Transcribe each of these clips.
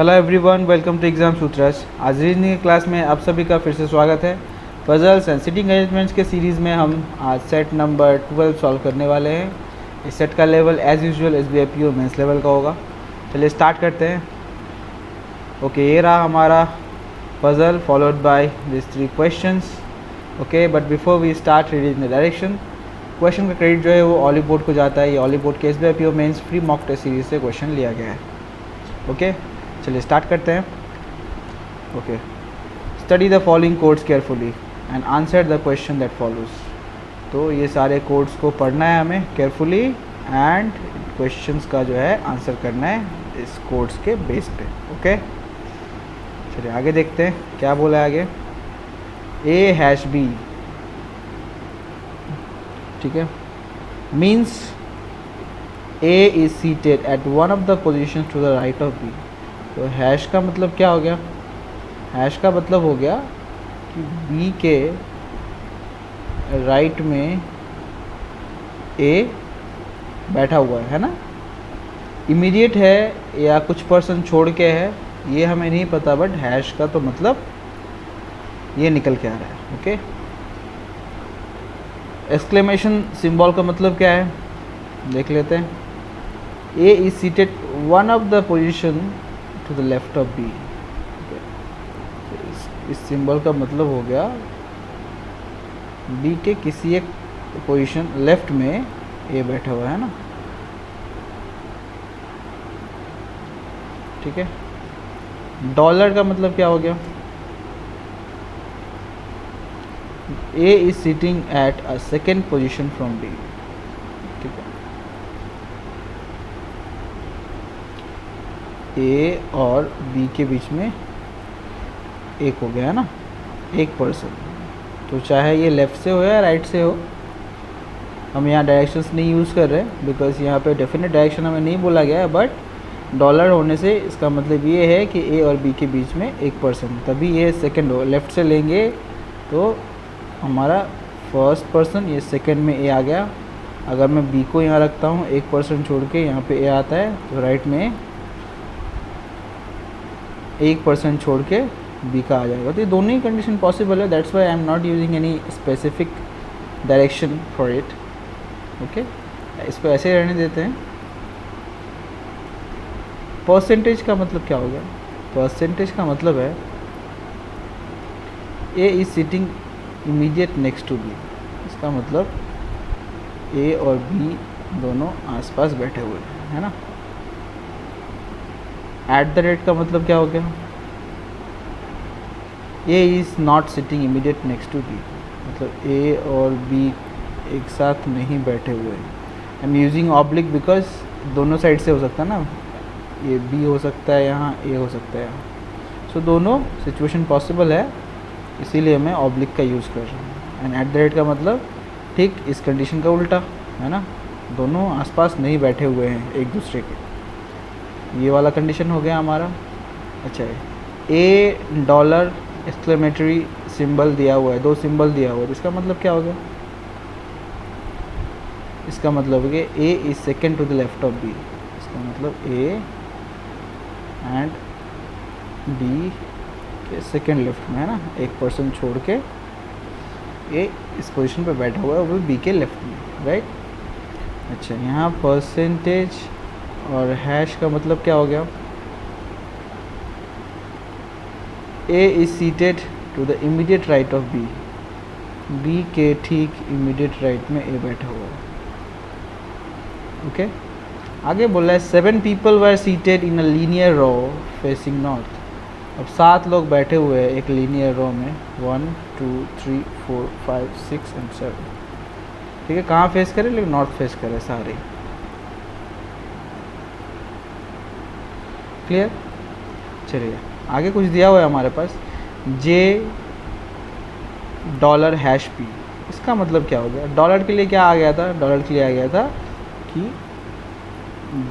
Hello everyone, welcome to exam Sutras. आज reasoning की class में आप सभी का फिर से स्वागत है। पजल्स एंड सिटिंग अरेंजमेंट्स के सीरीज़ में हम आज सेट नंबर 12 सॉल्व करने वाले हैं। इस सेट का level as usual SBI PO mains level का होगा। चलिए स्टार्ट करते हैं। ओके, ये रहा हमारा puzzle followed by this 3 questions. Okay, but before we start reading the direction, question का क्रेडिट जो है वो ऑलिव बोर्ड को जाता है। ये ऑलिव बोर्ड के SBI PO mains free mock test series से क्वेश्चन लिया गया है। ओके, चलिए स्टार्ट करते हैं। Okay, study the following codes carefully and answer the question that follows. तो ये सारे कोड्स को पढ़ना है हमें केयरफुली एंड क्वेश्चंस का जो है आंसर करना है इस कोड्स के बेस पे। ओके, चलिए आगे देखते हैं क्या बोला है आगे। A#B, ठीक है, means A is seated at one of the positions to the right of B। तो हैश का मतलब क्या हो गया? हैश का मतलब हो गया कि B के राइट में A बैठा हुआ है ना। इमीडिएट है या कुछ पर्सन छोड़ के है ये हमें नहीं पता, बट हैश का तो मतलब ये निकल के आ रहा है। ओके, एक्सक्लेमेशन सिंबल का मतलब क्या है देख लेते हैं। A is seated one of the position to the left of B। इस सिंबल का मतलब हो गया B के किसी एक पोजीशन लेफ्ट में A बैठा हुआ है ना। ठीक है, डॉलर का मतलब क्या हो गया? A is sitting at a second position from B। ठीक है, A और B के बीच में एक हो गया है ना, एक पर्सन। तो चाहे ये लेफ़्ट से हो या राइट से हो, हम यहाँ डायरेक्शंस नहीं यूज़ कर रहे बिकॉज यहाँ पे डेफिनेट डायरेक्शन हमें नहीं बोला गया है, बट डॉलर होने से इसका मतलब ये है कि A और B के बीच में एक पर्सन, तभी ये सेकंड हो। लेफ़्ट से लेंगे तो हमारा फर्स्ट पर्सन, ये सेकंड में A आ गया। अगर मैं B को यहाँ रखता हूँ, एक पर्सन छोड़ के यहाँ पे A आता है, तो राइट में एक पर्सन छोड़ के B का आ जाएगा। तो ये दोनों ही कंडीशन पॉसिबल है, that's why I am not using any specific direction for it. Okay, इसको ऐसे रहने देते हैं। परसेंटेज का मतलब क्या हो गया? परसेंटेज का मतलब है A is sitting immediate next to B। इसका मतलब A और B दोनों आसपास बैठे हुए हैं, है ना। एट द रेट का मतलब क्या हो गया? A is not sitting immediate next to B, मतलब A और B एक साथ नहीं बैठे हुए हैं। I am using oblique because दोनों साइड से हो सकता है ना, ये B हो सकता है यहाँ, A हो सकता है यहाँ। सो दोनों सिचुएशन पॉसिबल है, इसीलिए मैं ऑब्लिक का यूज़ कर रहा हूँ। एंड एट द रेट का मतलब ठीक इस कंडीशन का उल्टा है ना, दोनों आसपास नहीं बैठे हुए हैं एक दूसरे के। ये वाला कंडीशन हो गया हमारा। अच्छा है, A डॉलर एक्सक्लेमेटरी सिंबल दिया हुआ है, 2 सिंबल दिया हुआ है, तो इसका मतलब क्या हो गया? इसका मतलब है कि A is second to the left of B। इसका मतलब A एंड B के सेकेंड लेफ्ट में है ना, एक पर्सन छोड़ के A इस पोजीशन पे बैठा हुआ है, वो B के लेफ्ट में, राइट। अच्छा, यहाँ परसेंटेज और हैश का मतलब क्या हो गया? A is seated to the immediate right of B। B के ठीक इमीडिएट राइट में A बैठा हुआ है। ओके, आगे बोला है 7 people were seated in a linear row facing north. अब 7 लोग बैठे हुए हैं एक लीनियर रो में, 1 2 3 4 5 6 एंड 7। ठीक है, कहाँ फेस करें? लेकिन नॉर्थ फेस करें सारे। क्लियर? चलिए आगे कुछ दिया हुआ है हमारे पास, J डॉलर हैश P। इसका मतलब क्या हो गया? डॉलर के लिए क्या आ गया था? डॉलर के लिए आ गया था कि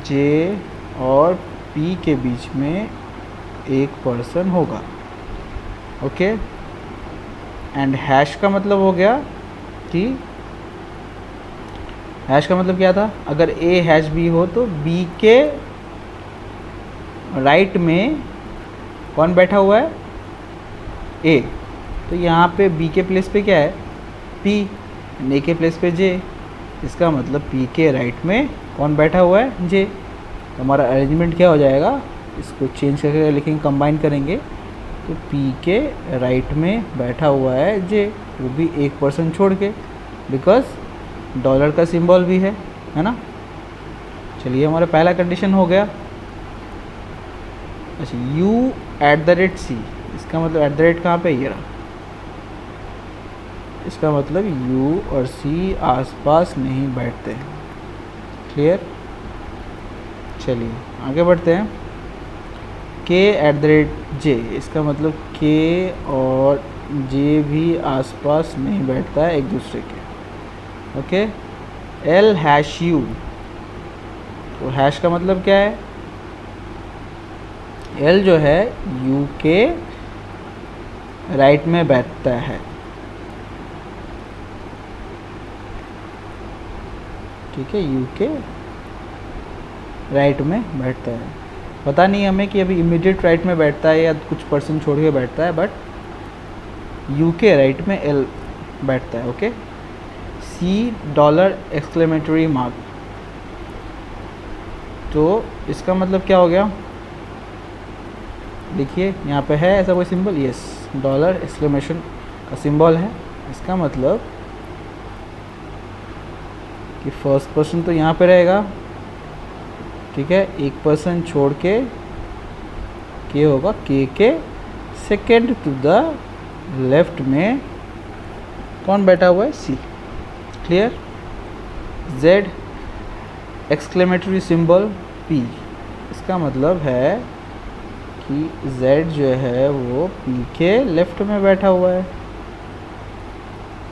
J और P के बीच में एक पर्सन होगा। ओके, एंड हैश का मतलब हो गया कि हैश का मतलब क्या था? अगर A हैश B हो तो B के राइट में कौन बैठा हुआ है, ए। तो यहाँ पे बी के प्लेस पे क्या है, पी, ए के प्लेस पे जे। इसका मतलब पी के राइट में कौन बैठा हुआ है, जे। तो हमारा अरेंजमेंट क्या हो जाएगा, इसको चेंज करके लिखेंगे, कंबाइन करेंगे, तो पी के राइट में बैठा हुआ है जे, वो भी एक पर्सन छोड़ के, बिकॉज डॉलर का सिंबल भी है ना। चलिए हमारा पहला कंडीशन हो गया। अच्छा, u@c, इसका मतलब @ कहाँ पे, ये रहा। इसका मतलब u और c आसपास नहीं बैठते। क्लियर। चलिए आगे बढ़ते हैं। k@j, इसका मतलब k और j भी आसपास नहीं बैठता है एक दूसरे के। ओके। l#u, तो हैश का मतलब क्या है, l जो है u के राइट में बैठता है। ठीक है, u के राइट में बैठता है। पता नहीं हमें कि अभी इमीडिएट राइट में बैठता है या कुछ पर्सन छोड़ के बैठता है, बट u के राइट में l बैठता है। ओके। $! तो इसका मतलब क्या हो गया, देखिए यहाँ पे है ऐसा कोई सिंबल, यस, $! का सिंबल है। इसका मतलब कि फर्स्ट पर्सन तो यहाँ पे रहेगा, ठीक है, एक पर्सन छोड़ के होगा, के सेकेंड टू द लेफ्ट में कौन बैठा हुआ है, सी। क्लियर। Z! P, इसका मतलब है कि Z जो है वो P के लेफ्ट में बैठा हुआ है।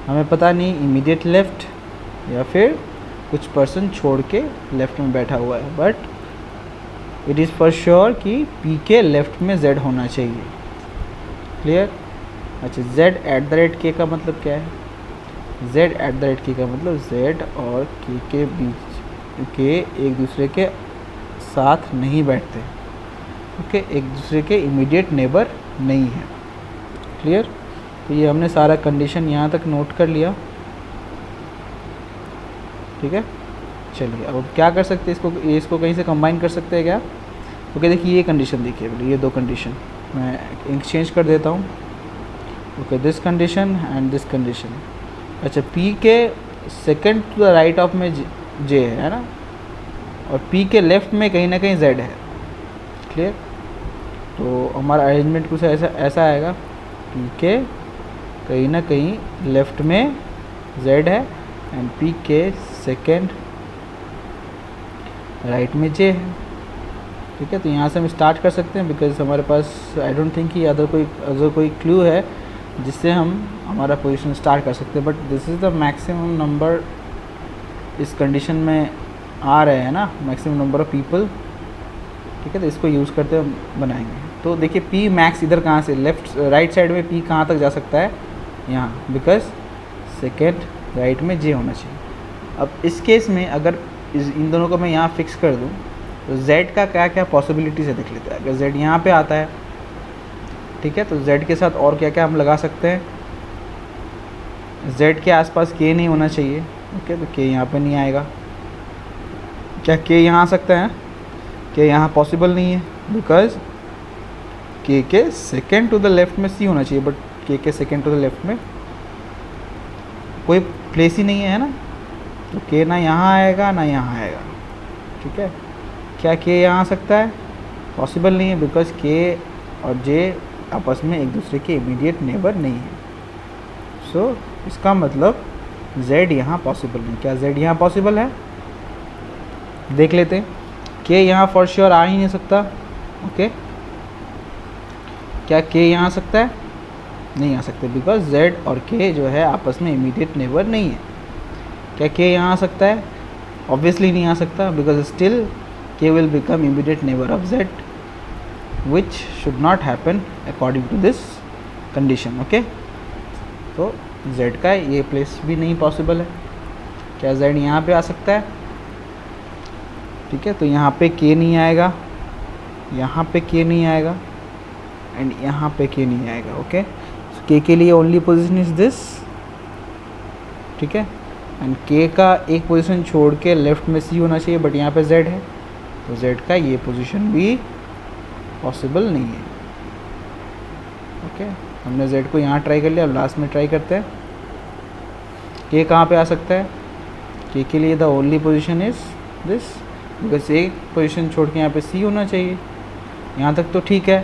हमें पता नहीं इमीडिएट लेफ्ट या फिर कुछ पर्सन छोड़ के लेफ्ट में बैठा हुआ है, but it is for sure कि P के लेफ्ट में Z होना चाहिए। क्लियर। अच्छा, Z@k का मतलब क्या है, Z@k का मतलब Z और K के बीच के एक दूसरे के साथ नहीं बैठते। ओके, एक दूसरे के इमीडिएट नेबर नहीं है। क्लियर। तो ये हमने सारा कंडीशन यहाँ तक नोट कर लिया। ठीक है। चलिए अब क्या कर सकते हैं, इसको कहीं से कंबाइन कर सकते हैं क्या। ओके, देखिए ये कंडीशन देखिए, ये दो कंडीशन मैं एक्सचेंज कर देता हूँ। Okay, this condition and this condition. अच्छा, P के second to the right of में J है ना, और P के लेफ़्ट में कहीं ना कहीं Z है। क्लियर। तो हमारा अरेंजमेंट कुछ ऐसा आएगा, P के कहीं ना कहीं लेफ़्ट में Z है एंड P के सेकंड राइट में J है। ठीक है, तो यहाँ से हम स्टार्ट कर सकते हैं, बिकॉज हमारे पास आई डोंट थिंक कि अदर कोई क्लू है जिससे हम हमारा पोजीशन स्टार्ट कर सकते हैं, but this is the maximum number इस कंडीशन में आ रहे हैं ना, मैक्सिमम नंबर ऑफ पीपल। ठीक है, तो इसको यूज़ करते हुए बनाएंगे। तो देखिए P मैक्स इधर कहाँ से, राइट साइड में P कहाँ तक जा सकता है, यहाँ, बिकॉज सेकेंड राइट में J होना चाहिए। अब इस केस में अगर इन दोनों को मैं यहाँ फिक्स कर दूँ तो Z का क्या क्या पॉसिबिलिटीज़ है देख लेते हैं। अगर Z यहाँ पे आता है, ठीक है, तो Z के साथ और क्या क्या हम लगा सकते हैं। Z के आसपास K नहीं होना चाहिए। ओके, तो K यहाँ पे नहीं आएगा। क्या K यहाँ आ सकता है, K यहाँ पॉसिबल नहीं है, बिकॉज K के सेकेंड टू द लेफ्ट में C होना चाहिए, बट K के सेकेंड टू द लेफ्ट में कोई प्लेस ही नहीं है ना, तो K ना यहाँ आएगा ना यहाँ आएगा। ठीक है, क्या K यहाँ आ सकता है, पॉसिबल नहीं है, बिकॉज K और J आपस में एक दूसरे के इमीडिएट नेबर नहीं है। सो इसका मतलब Z यहाँ पॉसिबल नहीं। क्या Z यहाँ पॉसिबल है, देख लेते हैं। K यहाँ फॉर श्योर आ ही नहीं सकता। ओके, क्या K यहाँ आ सकता है, नहीं आ सकते, बिकॉज Z और K जो है आपस में इमीडिएट नेबर नहीं है। क्या K यहाँ आ सकता है, ऑब्वियसली नहीं आ सकता, because still K will become immediate neighbor of Z, which should not happen according to this condition. Okay, तो Z का ये प्लेस भी नहीं पॉसिबल है। क्या Z यहाँ पे आ सकता है, ठीक है, तो यहाँ पे K नहीं आएगा, यहाँ पे K नहीं आएगा, एंड यहाँ पे के नहीं आएगा। ओके, के के लिए ओनली पोजीशन इज दिस, ठीक है। एंड के का एक पोजीशन छोड़ के लेफ्ट में सी होना चाहिए, बट यहाँ पे जेड है, तो जेड का ये पोजीशन भी पॉसिबल नहीं है। ओके, हमने जेड को यहाँ ट्राई कर लिया, अब लास्ट में ट्राई करते हैं के कहाँ पे आ सकता है। के लिए the only position is this, because एक पोजीशन छोड़ के यहाँ पे सी होना चाहिए। यहाँ तक तो ठीक है।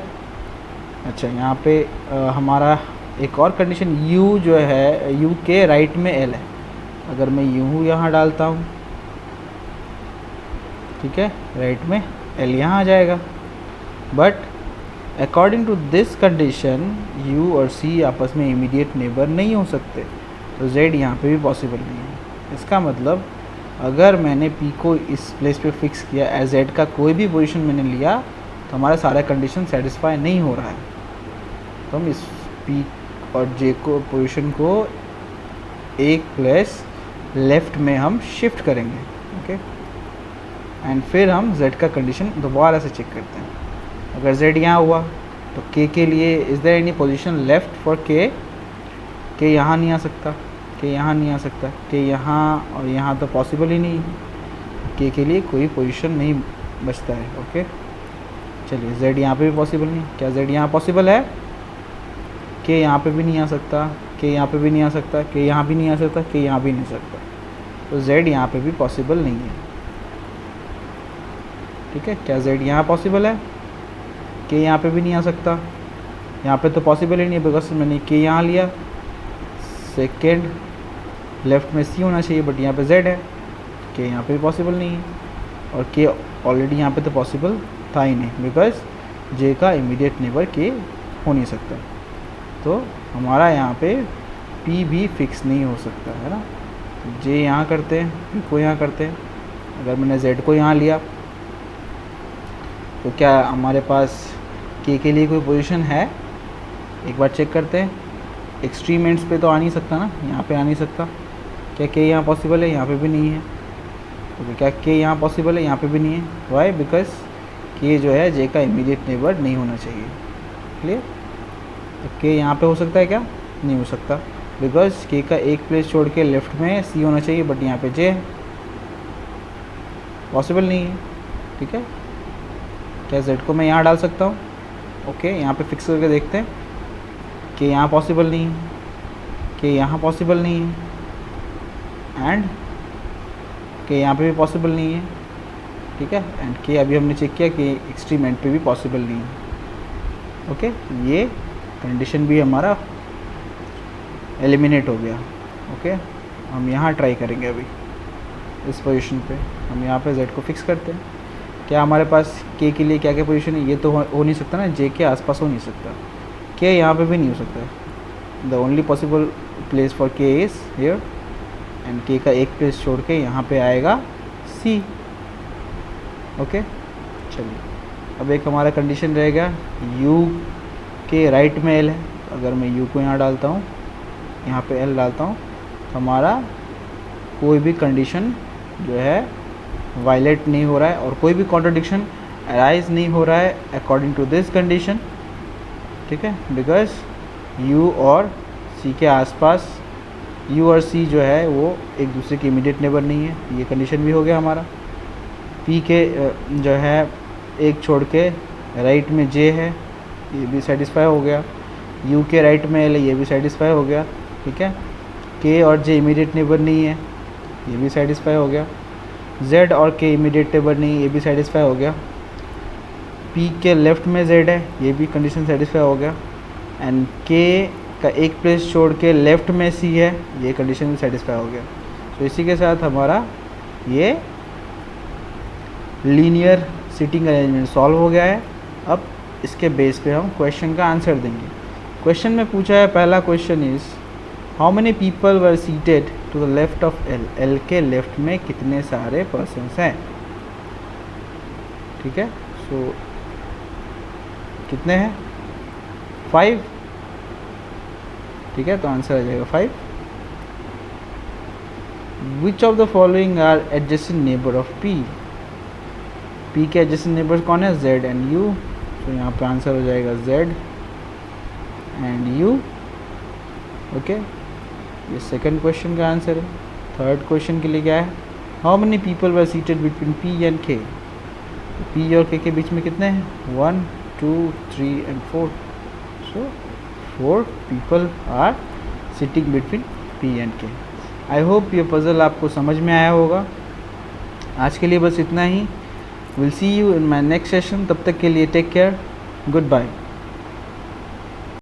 अच्छा, यहाँ पे हमारा एक और कंडीशन, u जो है u के राइट में l है। अगर मैं u यहाँ डालता हूँ, ठीक है, राइट में l यहाँ आ जाएगा, but according to this condition u और c आपस में इमीडिएट नेबर नहीं हो सकते, तो z यहाँ पे भी पॉसिबल नहीं है। इसका मतलब अगर मैंने p को इस प्लेस पे फिक्स किया, एज z का कोई भी पोजीशन मैंने लिया, तो हमारा सारा कंडीशन सेटिस्फाई नहीं हो रहा है, तो हम इस p और j को पोजीशन को एक प्लेस लेफ़्ट में हम शिफ्ट करेंगे। ओके, एंड फिर हम z का कंडीशन दोबारा से चेक करते हैं। अगर z यहाँ हुआ तो k के लिए is there any position left for k, k यहाँ नहीं आ सकता, k यहाँ नहीं आ सकता, k यहाँ और यहाँ तो पॉसिबल ही नहीं है, k के लिए कोई पोजीशन नहीं बचता है। ओके, चलिए z यहाँ पे भी पॉसिबल नहीं, क्या z यहाँ पॉसिबल है? k यहाँ पे भी नहीं आ सकता, k यहाँ पे भी नहीं आ सकता, k यहाँ भी नहीं आ सकता, k यहाँ भी नहीं आ सकता, तो z यहाँ पे भी पॉसिबल नहीं है। ठीक है, क्या z यहाँ पॉसिबल है? k यहाँ पे भी नहीं आ सकता, यहाँ पे तो पॉसिबल ही नहीं है, बिकॉज मैंने k यहाँ लिया, सेकेंड लेफ़्ट में c होना चाहिए, बट यहाँ पे z है, k यहाँ पे भी पॉसिबल नहीं है, और k ऑलरेडी यहाँ पे तो पॉसिबल था ही नहीं, बिकॉज j का इमीडिएट नेबर k हो नहीं सकता, तो हमारा यहाँ पे p भी फिक्स नहीं हो सकता है ना। j यहाँ करते हैं, p को यहाँ करते हैं। अगर मैंने z को यहाँ लिया तो क्या हमारे पास k के लिए कोई पोजीशन है? एक बार चेक करते हैं। एक्सट्रीम एंड्स पे तो आ नहीं सकता ना, यहाँ पे आ नहीं सकता। क्या k यहाँ पॉसिबल है? यहाँ पे भी नहीं है। तो क्या k यहाँ पॉसिबल है? यहाँ पे भी नहीं है। वाई? बिकॉज k जो है j का इमीडिएट नेबर नहीं होना चाहिए। क्लियर? तो k यहाँ पे हो सकता है क्या? नहीं हो सकता, बिकॉज k का एक प्लेस छोड़ के लेफ्ट में c होना चाहिए, बट यहाँ पे j है, पॉसिबल नहीं है। ठीक है, क्या z को मैं यहाँ डाल सकता हूँ? ओके, यहाँ पे फिक्स करके देखते हैं कि यहाँ पॉसिबल नहीं है, कि यहाँ पॉसिबल नहीं है, एंड कि यहाँ पे भी पॉसिबल नहीं है। ठीक है, एंड के अभी हमने चेक किया कि एक्सट्रीम एंड पे भी पॉसिबल नहीं है। ओके, ये कंडीशन भी हमारा एलिमिनेट हो गया। ओके, हम यहाँ ट्राई करेंगे अभी इस पोजीशन पे, हम यहाँ पे z को फिक्स करते हैं। क्या हमारे पास k के लिए क्या क्या पोजीशन है? ये तो हो नहीं सकता ना, j के आसपास हो नहीं सकता, k यहाँ पे भी नहीं हो सकता। The only possible place for k is here, and k का एक प्लेस छोड़ के यहाँ पे आएगा c। ओके, चलिए अब एक हमारा कंडीशन रहेगा, u के राइट में l है। अगर मैं u को यहाँ डालता हूँ, यहाँ पे l डालता हूँ, तो हमारा कोई भी कंडीशन जो है वायलेट नहीं हो रहा है, और कोई भी कॉन्ट्रडिक्शन अराइज नहीं हो रहा है अकॉर्डिंग टू दिस कंडीशन। ठीक है, बिकॉज u और c के आसपास u और c जो है वो एक दूसरे के इमीडिएट नेबर नहीं है। ये कंडीशन भी हो गया हमारा। p के जो है एक छोड़ के राइट में j है, ये भी सेटिस्फाई हो गया। u के राइट में l है, ये भी सेटिस्फाई हो गया। ठीक है, k और j इमीडिएट नेबर नहीं है, ये भी सेटिस्फाई हो गया। z और k इमीडिएट नेबर नहीं, ये भी सेटिस्फाई हो गया। p के लेफ़्ट में z है, ये भी कंडीशन सेटिस्फाई हो गया। एंड k का एक प्लेस छोड़ के लेफ़्ट में c है, ये कंडीशन भी सेटिस्फाई हो गया। तो इसी के साथ हमारा ये लीनियर सीटिंग अरेंजमेंट सॉल्व हो गया है। अब इसके बेस पे हम क्वेश्चन का आंसर देंगे। क्वेश्चन में पूछा है, पहला question is how many people were seated to the left of L. L के लेफ्ट में कितने सारे पर्सन्स हैं? ठीक है, सो कितने हैं? 5। ठीक है, तो आंसर आ जाएगा 5। Which of the following are adjacent neighbour of p। p के एडजेसेंट नेबर कौन है? z and u। तो यहाँ पे आंसर हो जाएगा z एंड यू। ओके, ये सेकंड क्वेश्चन का आंसर है। थर्ड क्वेश्चन के लिए क्या है, how many people were seated between P and K. P और के बीच में कितने हैं, 1 2 3 and 4। So 4 people are sitting between P and के। आई होप ये पज़ल आपको समझ में आया होगा। आज के लिए बस इतना ही। Will see you in my next session. तब तक के लिए टेक केयर, गुड बाय।